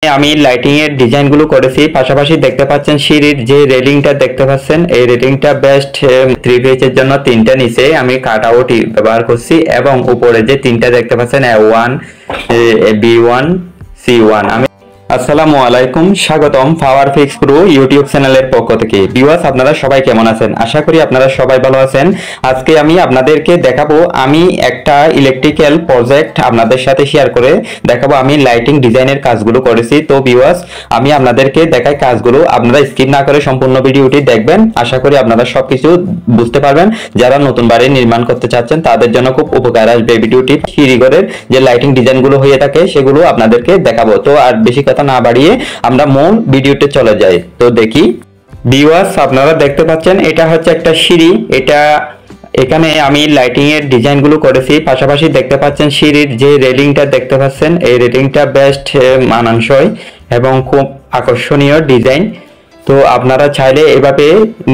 আমি লাইটিং এর ডিজাইন গুলো করেছি, পাশাপাশি দেখতে পাচ্ছেন সিঁড়ির যে রেলিংটা দেখতে পাচ্ছেন, এই রেলিংটা বেস্ট 3 পেজ এর জন্য তিনটা নিচে আমি কাট আউট ব্যবহার করছি এবং উপরে যে তিনটা দেখতে পাচ্ছেন A1 B1 C1 আমি আসসালামু আলাইকুম, স্বাগতম পাওয়ার ফিক্স প্রো ইউটিউব চ্যানেলের পক্ষ থেকে। ভিউয়ার্স, আপনারা সবাই কেমন আছেন? আশা করি আপনারা সবাই ভালো আছেন। আজকে আমি আপনাদেরকে দেখাবো, আমি একটা ইলেকট্রিক্যাল প্রজেক্ট আপনাদের সাথে শেয়ার করে দেখাবো। আমি লাইটিং ডিজাইনের কাজগুলো করেছি। তো ভিউয়ার্স, আমি আপনাদেরকে দেখাই কাজগুলো, আপনারা স্কিপ না করে সম্পূর্ণ ভিডিওটি দেখবেন। আশা করি আপনারা সবকিছু বুঝতে পারবেন। যারা নতুন বাড়ি নির্মাণ করতে চাচ্ছেন তাদের জন্য খুব উপকার আসবে ভিডিওটি। সিঁড়িঘরের যে লাইটিং ডিজাইনগুলো হয়ে থাকে সেগুলো আপনাদেরকে দেখাবো। তো আর বেশি কথা না বাড়িয়ে আমরা মূল ভিডিওতে চলে যাই। তো দেখি ভিউয়ার্স, আপনারা দেখতে পাচ্ছেন এটা হচ্ছে একটা সিঁড়ি। এখানে আমি লাইটিং এর ডিজাইনগুলো করেছি, পাশাপাশি দেখতে পাচ্ছেন সিঁড়ির যে রেলিংটা দেখতে পাচ্ছেন, এই রেলিংটা বেস্ট মানানসই এবং খুব আকর্ষণীয় ডিজাইন। তো আপনারা চাইলে এভাবে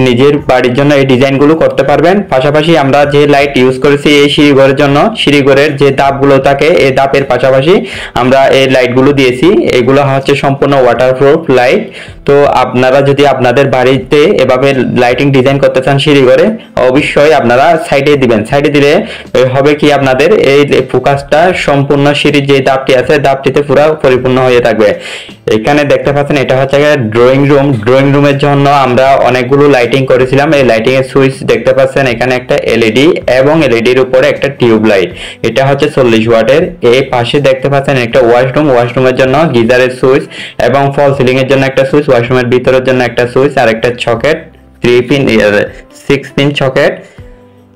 নিজের বাড়ির জন্য এই ডিজাইনগুলো করতে পারবেন। পাশাপাশি আমরা যে লাইট ইউজ করেছি এই সিঁড়িঘরের জন্য, সিঁড়িঘরের যে ধাপগুলো থাকে এই ধাপের পাশাপাশি আমরা এই লাইটগুলো দিয়েছি। এগুলো হচ্ছে সম্পূর্ণ ওয়াটারপ্রুফ লাইট। তো আপনারা যদি আপনাদের বাড়িতে এভাবে লাইটিং ডিজাইন করতে চান সিঁড়িঘরে, অবশ্যই আপনারা সাইডে দিবেন। সাইডে দিলে হবে কি, আপনাদের এই ফোকাসটা সম্পূর্ণ সিঁড়ির যে ধাপটি আছে ধাপটিতে পুরো পরিপূর্ণ হয়ে থাকবে। এখানে দেখতে পাচ্ছেন এটা হচ্ছে ড্রয়িং রুম। ড্রয়িং রুমের জন্য আমরা অনেকগুলো লাইটিং করেছিলাম। এই লাইটিং এর সুইচ দেখতে পাচ্ছেন, এখানে একটা এলইডি এবং এলইডির উপরে একটা টিউব লাইট। এটা হচ্ছে 40 ওয়াটের। এই পাশে দেখতে পাচ্ছেন একটা ওয়াশরুম। ওয়াশরুমের জন্য গিজারের সুইচ এবং ফল সিলিং এর জন্য একটা সুইচ, ওয়াশরুমের ভিতরের জন্য একটা সুইচ আর একটা সকেট, 6 পিন সকেট।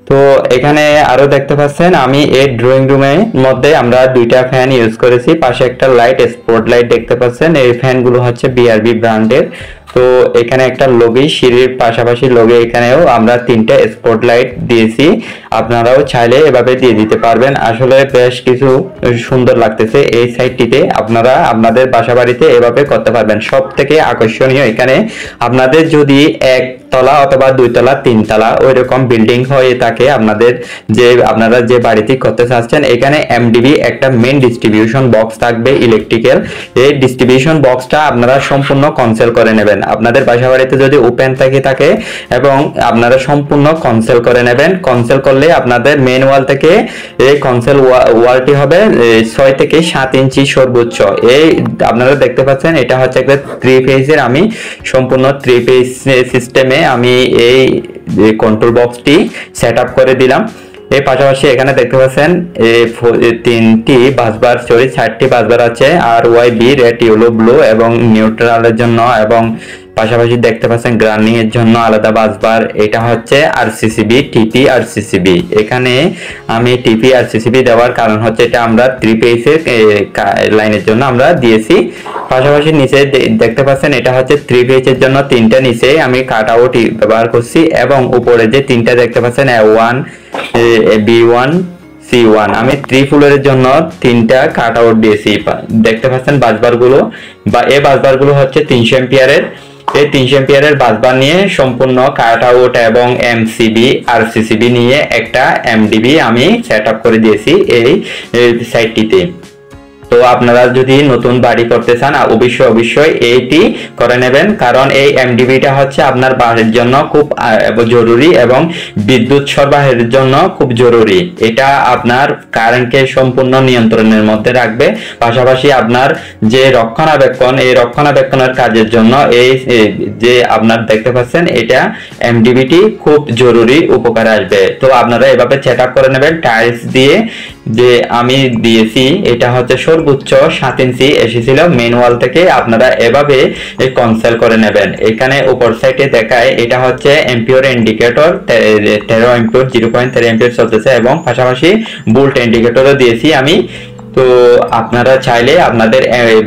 তো এখানে আরো দেখতে পাচ্ছেন আমি এই ড্রয়িং রুমের মধ্যে আমরা দুইটা ফ্যান ইউজ করেছি। পাশে একটা লাইট, স্পট লাইট দেখতে পাচ্ছেন। এই ফ্যানগুলো হচ্ছে বিআরবি ব্র্যান্ডের। তো এখানে একটা লগি, সিঁড়ির পাশাপাশি লগি, এখানেও আমরা তিনটা স্পট লাইট দিয়েছি। আপনারাও চাইলে এভাবে দিয়ে দিতে পারবেন। আসলে বেশ কিছু সুন্দর লাগতেছে এই সাইডটিতে। আপনারা আপনাদের বাসা বাড়িতে এভাবে করতে পারবেন। সব থেকে আকর্ষণীয়, এখানে আপনাদের যদি একতলা অথবা 2 তলা 3 তলা ওই রকম বিল্ডিং হয়ে থাকে, আপনারা যে বাড়িতে করতে চাচ্ছেন, এখানে এমডিবি একটা মেইন ডিস্ট্রিবিউশন বক্স থাকবে ইলেকট্রিক্যাল। এই ডিস্ট্রিবিউশন বক্সটা আপনারা সম্পূর্ণ কনসেল করে নেবেন। আপনাদের বাসা বাড়িতে যদি ওপেন থাকে এবং আপনারা সম্পূর্ণ কনসেল করে নেবেন। কনসেল করলে আপনাদের মেইন ওয়াল থেকে এই কনসেল ওয়ালটি হবে 6 থেকে 7 ইঞ্চি সর্বোচ্চ। এই আপনারা দেখতে পাচ্ছেন এটা হচ্ছে একটা 3 ফেজের, আমি সম্পূর্ণ 3 ফেজ সিস্টেমে আমি এই কন্ট্রোল বক্সটি সেট আপ করে দিলাম। এর পাশাপাশি এখানে দেখতে পাচ্ছেন 4টি বাসবার আছে, R Y B, red, yellow, blue এবং নিউট্রালের জন্য, এবং পাশাপাশি দেখতে পাচ্ছেন গ্রানিং এর জন্য আলাদা বাসবার। এটা হচ্ছে আরসিসিবি, টিপি আরসিসিবি। এখানে আমি টিপি আরসিসিবি দেওয়ার কারণ হচ্ছে এটা আমরা 3 পেজের লাইনের জন্য আমরা দিয়েছি। পাশাপাশি নিচে দেখতে পাচ্ছেন এটা হচ্ছে 3 পেজের জন্য তিনটা নিচে আমি কাট আউট ব্যবহার করছি, এবং উপরে যে তিনটা দেখতে পাচ্ছেন A1 B1 C1 আমি 3 ফ্লোরের জন্য তিনটা কাট আউট দিয়েছি। দেখতে পাচ্ছেন বাসবারগুলো, বা এই বাসবারগুলো হচ্ছে 300 এম্পিয়ারের। এই 300 এম্পিয়ারের বাসবার নিয়ে সম্পূর্ণ কাট আউট এবং এমসিবি আরসিসিবি নিয়ে একটা এমডিবি আমি সেট আপ করে দিয়েছি এই সাইটটিতে। তো আপনারা যদি নতুন বাড়ি করতে চান, অবশ্যই এইটি করে নেবেন, কারণ এই এমডিবিটা হচ্ছে আপনার বাড়ির জন্য খুব জরুরি এবং বিদ্যুৎ সরবরাহের জন্য খুব জরুরি। এটা আপনার কারেন্টকে সম্পূর্ণ নিয়ন্ত্রণের মধ্যে রাখবে। পাশাপাশি আপনার যে রক্ষণাবেক্ষণ, এই রক্ষণাবেক্ষণের কাজের জন্য এই যে আপনার দেখতে পাচ্ছেন এটা এমডিবিটি খুব জরুরি উপকারে আসবে। তো আপনারা এভাবে সেট আপ করে নেবেন। টাইলস দিয়ে যে আমি দিয়েছি এটা হচ্ছে সর্বোচ্চ 7 ইঞ্চি এসেছিল মেইন ওয়াল থেকে। আপনারা এভাবে কনসেল করে নেবেন। এখানে উপর সাইডে দেখায় এটা হচ্ছে এম্পিয়ার ইন্ডিকেটর, 13 এম্পিয়ার 0.13 এম্পিয়ার চলতেছে, এবং পাশাপাশি ভোল্ট ইন্ডিকেটরও দিয়েছি আমি। তো আপনারা চাইলে আপনাদের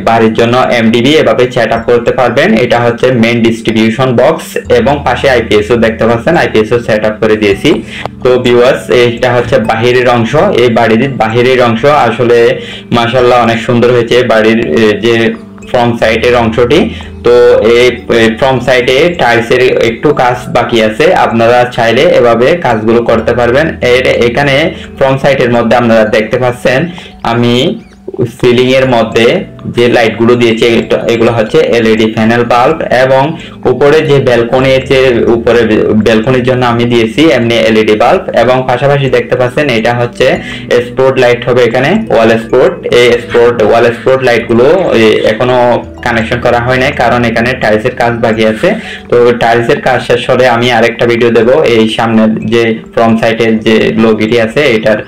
বাড়ির জন্য এমডিবি এভাবে সেট আপ করতে পারবেন। এটা হচ্ছে মেইন ডিস্ট্রিবিউশন বক্স, এবং পাশে আইপিএসও দেখতে পাচ্ছেন, আইপিএসও সেট আপ করে দিয়েছি। তো ভিউয়ার্স, এটা হচ্ছে বাহিরের অংশ। এই বাড়ির বাহিরের অংশ আসলে মাশাআল্লাহ অনেক সুন্দর হয়েছে। বাড়ির যে ফ্রন্ট সাইডের অংশটি, তো এই ফ্রন্ট সাইডে টাইলসের একটু কাজ বাকি আছে। আপনারা চাইলে এভাবে কাজগুলো করতে পারবেন। এখানে ফ্রন্ট সাইডের মধ্যে আপনারা দেখতে পাচ্ছেন আমি সিলিং এর মধ্যে যে লাইট গুলো দিয়েছে এগুলো হচ্ছে এলইডি প্যানেল বাল্ব, এবং উপরে যে ব্যালকনির যে উপরে ব্যালকনির জন্য আমি দিয়েছি এমনি এলইডি বাল্ব, এবং পাশাপাশি দেখতে পাচ্ছেন এটা হচ্ছে স্পট লাইট হবে এখানে ওয়াল স্পট। এই স্পট ওয়াল স্পট লাইট গুলো এখনো কানেকশন করা হয় নাই, কারণ এখানে টাইলসের কাজ বাকি আছে। তো টাইলসের কাজ শেষ হলে আমি আরেকটা ভিডিও দেব এই সামনের যে ফ্রন্ট সাইডের যে লোগোটি আছে এটার।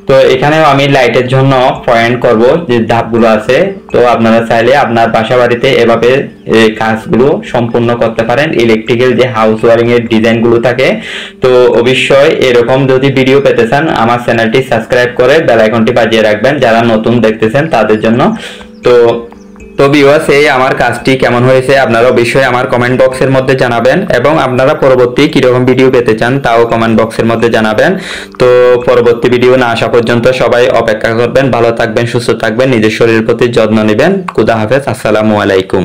তো এখানেও আমি লাইটের জন্য পয়েন্ট করব যে ধাপগুলো আছে। তো আপনারা চাইলে আপনার বাসা বাড়িতে এভাবে কাজগুলো সম্পূর্ণ করতে পারেন। ইলেকট্রিক্যাল যে হাউস ওয়ারিং এর ডিজাইন গুলো থাকে, তো অবশ্যই এরকম যদি ভিডিও পেতে চান আমার চ্যানেলটি সাবস্ক্রাইব করে বেল আইকনটি বাজিয়ে রাখবেন যারা নতুন দেখতেছেন তাদের জন্য। তো ভিউয়ার্স, এই আমার কাজটি কেমন হয়েছে আপনারা অবশ্যই আমার কমেন্ট বক্সের মধ্যে জানাবেন, এবং আপনারা পরবর্তী কিরকম ভিডিও পেতে চান তাও কমেন্ট বক্সের মধ্যে জানাবেন। তো পরবর্তী ভিডিও না আসা পর্যন্ত সবাই অপেক্ষা করবেন। ভালো থাকবেন, সুস্থ থাকবেন, নিজের শরীরের প্রতি যত্ন নেবেন। খুদা হাফেজ, আসসালামু আলাইকুম।